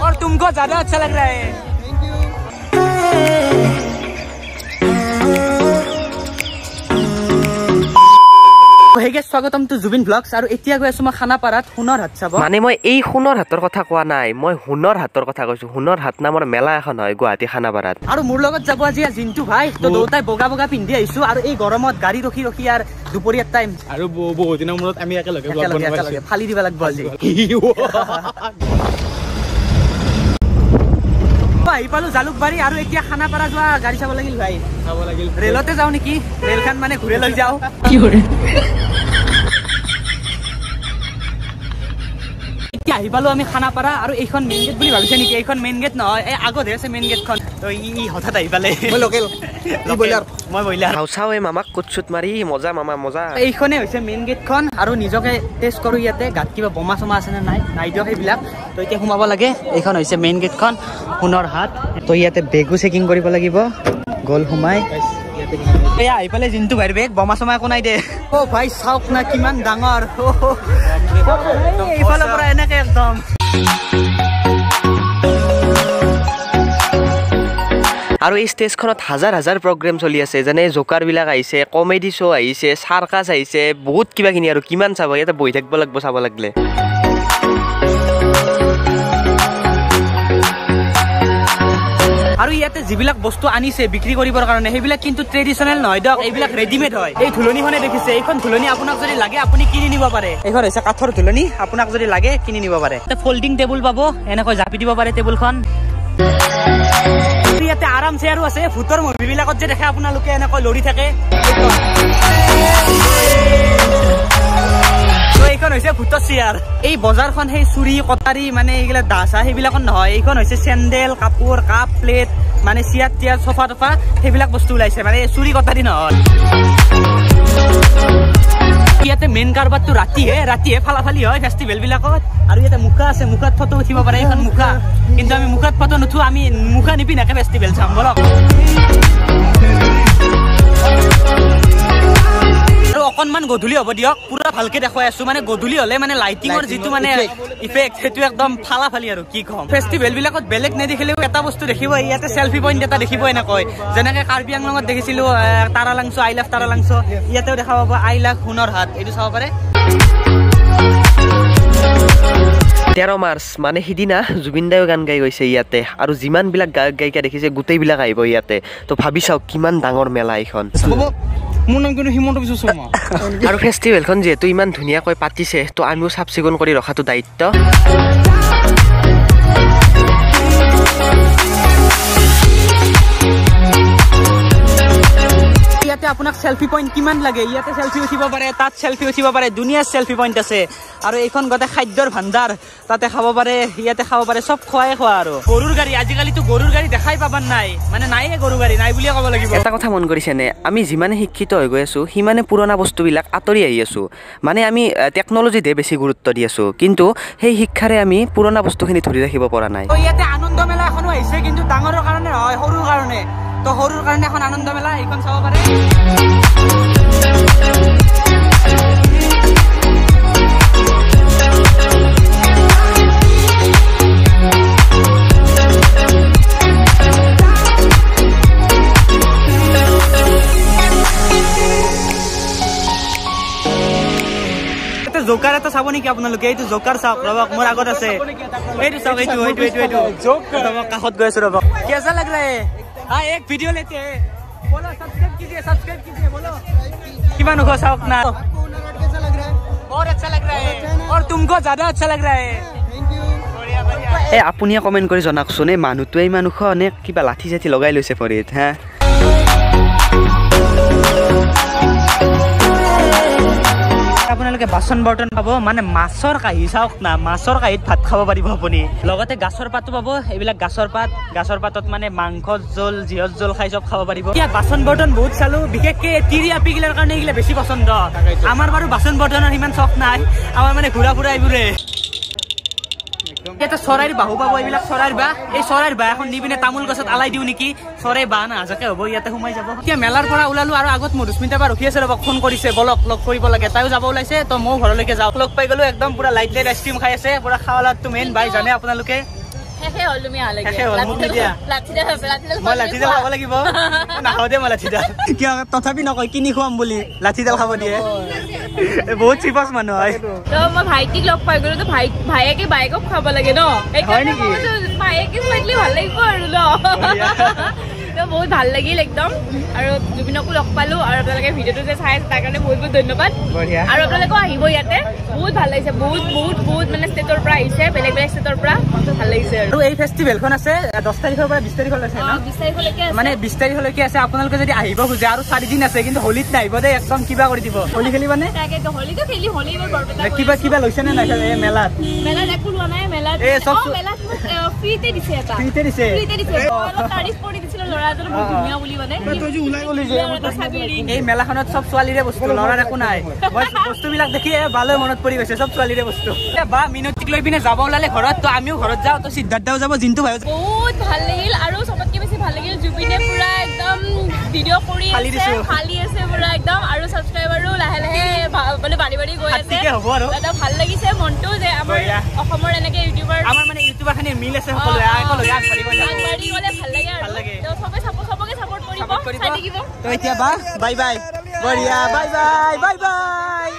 और तुमको ज्यादा अच्छा लग रहा है। स्वागतम टू जुबिन ब्लग्स और এতিয়া গৈ আছো মই খানাপাৰাত হুনৰ হাট চাব। মানে মই এই হুনৰ হাটৰ কথা কোৱা নাই, মই হুনৰ হাটৰ কথা কৈছো। হুনৰ হাট নামৰ মেলা এখন হয় গুৱাহাটী খানাপাৰাত। আৰু মোৰ লগত যাব আজি জিন্তু ভাই, তো দুটাই বগা বগা পিন্ধি আহিছো আৰু এই গৰমত গাড়ী ৰখি ৰখি আৰু দুপৰীয়াৰ টাইম আৰু বহুত দিনৰ মূৰত আমি একেলগে ব্লগ বনাইছো। ফালি দিব লাগিব আজি। আহি পালো জালুকবাৰী আৰু এতিয়া খানাপাৰা যোৱা গাড়ী চাব লাগিল ভাই। চাব লাগিল ৰেলতে যাও নেকি, ৰেলখন মানে ঘূৰে লৈ যাও। কি কৰে আহি পালো আমি খানাপাৰা আৰু এইখন মেইন গেট বুলি ভাবিছে নেকি? এইখন মেইন গেট নহয়, এই আগতহে আছে মেইন গেটখন। তো ই হঠাৎ আহি পালে। মই লোকেল, মই বইলাৰ চাও এই মামাক কুটচুট মাৰি মজা মামা মজা। এইখনে হৈছে মেইন গেটখন আৰু নিজকে টেষ্ট কৰো ইয়াতে গাত কিবা বোমা চমা আছে নে নাই, নাই দিয়ক সেইবিলাক। তো এতিয়া সোমাব লাগে। এইখন হৈছে মেইন গেটখন হুনৰ হাট। তো ইয়াতে বেগো চেকিং কৰিব লাগিব। গল সোমাই এয়া আহি পালে জিন্তু ভাইৰ বেগ, বোমা চমা একো নাই দে। অ ভাই চাওক না কিমান ডাঙৰ, এইফালৰ পৰা এনেকে একদম। আৰু এই ষ্টেজখনত হাজাৰ হাজাৰ প্ৰগ্ৰেম চলি আছে, যেনে জোকাৰ বিলাক আহিছে, কমেডি শ্ব' আহিছে, চাৰ্কাছ আহিছে, বহুত কিবা কিনি। আৰু কিমান চাব, ইয়াতে বহি থাকিব লাগিব চাব লাগিলে। আৰু ইয়াতে যিবিলাক বস্তু আনিছে বিক্ৰী কৰিবৰ কাৰণে সেইবিলাক কিন্তু ট্ৰেডিচনেল নহয় দিয়ক, এইবিলাক ৰেডিমেড হয়। এই ধুলনিখনে দেখিছে, এইখন ধুলনি আপোনাক যদি লাগে আপুনি কিনি নিব পাৰে। এইখন হৈছে কাঠৰ ধুলনি, আপোনাক যদি লাগে কিনি নিব পাৰে। ফল্ডিং টেবুল পাব, এনেকৈ জাপি দিব পাৰে টেবুলখন। ইয়াতে আৰাম চেয়াৰো আছে, ভূতৰ মুভি বিলাকত যে দেখে আপোনালোকে এনেকৈ লৰি থাকে। এইখন হৈছে ভূতৰ চেয়াৰ। এই বজাৰখন সেই চুৰি কটাৰী মানে এইবিলাক দাচা সেইবিলাকত নহয়, এইখন হৈছে চেণ্ডেল, কাপোৰ, কাপ প্লেট, মানে চেয়াৰ টিয়াৰ চফা টফা সেইবিলাক বস্তু ওলাইছে, মানে চুৰি কটাৰী নহয়। ইয়াতে মেইন কাৰবাৰটো ৰাতিহে ফালাফালি হয় ফেষ্টিভেল বিলাকত। আৰু ইয়াতে মুখা আছে, মুখাত ফটো উঠিব পাৰে। এইখন মুখা, কিন্তু আমি মুখাত ফটো নুঠো, আমি মুখা নিপিন্ধাকে ফেষ্টিভেল চাম বলক। আৰু অকনমান গধূলি হ'ব দিয়ক, পুৰা ভালকে দেখুৱাই আছো। মানে গধূলি হলে মানে লাইটিঙৰ যিটো মানে ইফেক্ট সেইটো একদম ফালাফালি। আৰু কি কম, ফেষ্টিভেল বিলাকত বেলেগ নেদেখিলেও এটা বস্তু দেখিব, ইয়াতে চেলফি পইণ্ট এটা দেখিব এনেকৈ। যেনেকে কাৰ্বি আংলঙত দেখিছিলো তাৰালাংচ, আই লাভ তাৰালাংচ, ইয়াতেও দেখা পাব আই লাভ হুনৰ হাট, এইটো চাব পাৰে। 13 মাৰ্চ মানে সিদিনা জুবিন দায়ো গান গাই গৈছে ইয়াতে, আৰু যিমান বিলাক গায়ক গায়িকা দেখিছে গোটেইবিলাক আহিব ইয়াতে। তো ভাবি চাওক কিমান ডাঙৰ মেলা এইখন। মোৰ নাম কিন্তু হিমন্ত বিশ্ব শৰ্মা। আৰু ফেষ্টিভেলখন যিহেতু ইমান ধুনীয়াকৈ পাতিছে, তো আমিও চাফ চিকুণ কৰি ৰখাটো দায়িত্ব। ইয়াতে আপোনাক সেলফি পইণ্ট কিমান লাগে, ইয়াতে সেলফি উঠিব পাৰে, তাত সেলফি উঠিব পাৰে, দুনিয়াৰ সেলফি পইণ্ট আছে। আৰু এইখন গোটেই খাদ্যৰ ভাণ্ডাৰ, তাতে খাব পাৰে, ইয়াতে খাব পাৰে, চব খোৱাই খোৱা। আৰু গৰুৰ গাড়ী, আজিকালিতো গৰুৰ গাড়ী দেখাই পাবাৰ নাই, মানে নাইয়ে গৰু গাড়ী, নাই বুলিয়ে ক'ব লাগিব। এটা কথা মন কৰিছেনে, আমি যিমানে শিক্ষিত হৈ গৈ আছো সিমানে পুৰণা বস্তুবিলাক আঁতৰি আহি আছো। মানে আমি টেকন'লজিতে বেছি গুৰুত্ব দি আছো, কিন্তু সেই শিক্ষাৰে আমি পুৰণা বস্তুখিনি ধৰি ৰাখিব পৰা নাই। ইয়াতে আনন্দ মেলা এখনো আহিছে, কিন্তু ডাঙৰৰ কাৰণে নহয়, সৰুৰ কাৰণে। তো সৰুৰ কাৰণে এখন আনন্দ মেলা, এইখন চাব পাৰে। জোকাৰ এটা চাব নেকি আপোনালোকে? এইটো জোকাৰ চাওক, ৰবক মোৰ আগত আছে, এইটো চাওক, এইটো কাষত গৈ আছো, ৰবক। কেচা লাগ ৰা হে? हाँ एक वीडियो लेते हैं, बोलो सब्सक्राइब कीजिए बोलो। किमान उखो साउक ना, कैसा लग रहा है? बहुत अच्छा लग रहा है, और तुमको ज्यादा अच्छा लग रहा है। ए আপুনিয়ে কমেন্ট কৰি জনাকচোন, এই মানুহটোৱে ইমান ওখ নে কিবা লাঠি চাঠি লগাই লৈছে ভৰিত? হা আপোনালোকে বাচন বৰ্তন পাব, মানে মাছৰ কাঁহী চাওক না, মাছৰ কাঁহীত ভাত খাব পাৰিব আপুনি। লগতে গাছৰ পাতো পাব, এইবিলাক গাছৰ পাতত মানে মাংস জোল, জিহৰ জোল খাই চব খাব পাৰিব। ইয়াত বাচন বৰ্তন বহুত চালো, বিশেষকে তিৰি আপিগিলাৰ কাৰণে এইগিলা বেছি পচন্দ। আমাৰ বাৰু বাচন বৰ্তনৰ ইমান চখ নাই, আমাৰ মানে ঘূৰা ফুৰা এইবোৰে। এটা চৰাইৰ বাহু পাব এইবিলাক চৰাইৰ বাহ এই চৰাইৰ বাহ এখন নি পিনে তামোল গছত আলাই দিওঁ নেকি চৰাই বাহ না আজাকে হ'ব ইয়াতে সোমাই যাব এতিয়া মেলাৰ পৰা ওলালো আৰু আগত মধুস্মিতা বা ৰখি আছে ৰ'ব ফোন কৰিছে বলক লগ কৰিব লাগে তাইও যাব ওলাইছে তো মই ঘৰলৈকে যাওঁ লগ পাই গলো একদম পুৰা লাইট লাইট আইচক্ৰীম খাই আছে পুৰা খাৱালাটো মেইন ভাই জানে আপোনালোকে তথাপি নকয় কিনি খুৱাম বুলি লাঠিডাল খাব দিয়ে বহুত চিপাছ মানুহ হয় মই ভাইটিক লগ পাই গলো ভাইকে বাইকক খাব লাগে ন ভাইকে খুৱাইলে ভাল লাগিব আৰু ন বহুত ভাল লাগিল একদম আৰু জুবিনকো লগ পালো আৰু আপোনালোকে ভিডিঅ'টো যে চাই আছে তাৰ কাৰণে বহুত বহুত ধন্যবাদ আৰু আপোনালোকেও আহিব ইয়াতে বহুত ভাল লাগিছে বহুত বহুত বহুত মানে ষ্টেটৰ পৰা আহিছে বেলেগ বেলেগ ষ্টেটৰ পৰা ভাল লাগিছে আৰু এই ফেষ্টিভেলখন আছে 10 তাৰিখৰ পৰা 20 তাৰিখলৈ আছে ন 20 তাৰিখলৈকে মানে 20 তাৰিখলৈকে আছে আপোনালোকে যদি আহিব খোজে আৰু 4 দিন আছে কিন্তু হোলীত নাহিব দেই একদম কিবা কৰি দিব হোলী খেলিবানে তাকেতো হোলীটো খেলি হোলী এবাৰ বৰপেটা কিবা লৈছে নে নাই এই মেলাত একো লোৱা নাই মেলাত মেলাত ফ্ৰীতে দিছে এটা ফ্ৰীতে দিছে তাৰিখ কৰি দিছিল ল'ৰাজনৰ বহুত ধুনীয়া বুলি মানে এই মেলাখনত সব ছোৱালীৰে বস্তু ল'ৰাৰ একো নাই বস্তুবিলাক দেখি ভালে মনত পৰি গৈছে সব ছোৱালীৰে বস্তু বা মিনতিক লৈ পিনে যাব ওলালে ঘৰত তো আমিও ঘৰত যাওঁ তো সিদ্ধাৰ্থও যাব জিন্তু ভাই বহুত ভাল লাগিল আৰু সবতকে বেছি ভাল লাগিল জুবিনে পুৰা একদম ভিডিঅ' কৰি খালি আছে পুৰা একদম আৰু সাবস্ক্ৰাইবাৰো লাহে লাহে মানে বাঢ়ি বাঢ়ি গৈ আছে হ'ব আৰু এটা ভাল লাগিছে মনটো যে আমাৰ অসমৰ এনেকে ইউটিউবাৰ আমাৰ মানে ইউটিউবাৰ খানি মিল আছে সকলোৱে আগলৈ আগবাঢ়িব গ'লে ভাল লাগে আৰু সবে সবকে সাপোৰ্ট কৰিব চাই থাকিব তো এতিয়া বাই বাই বঢ়িয়া বাই বাই বাই বাই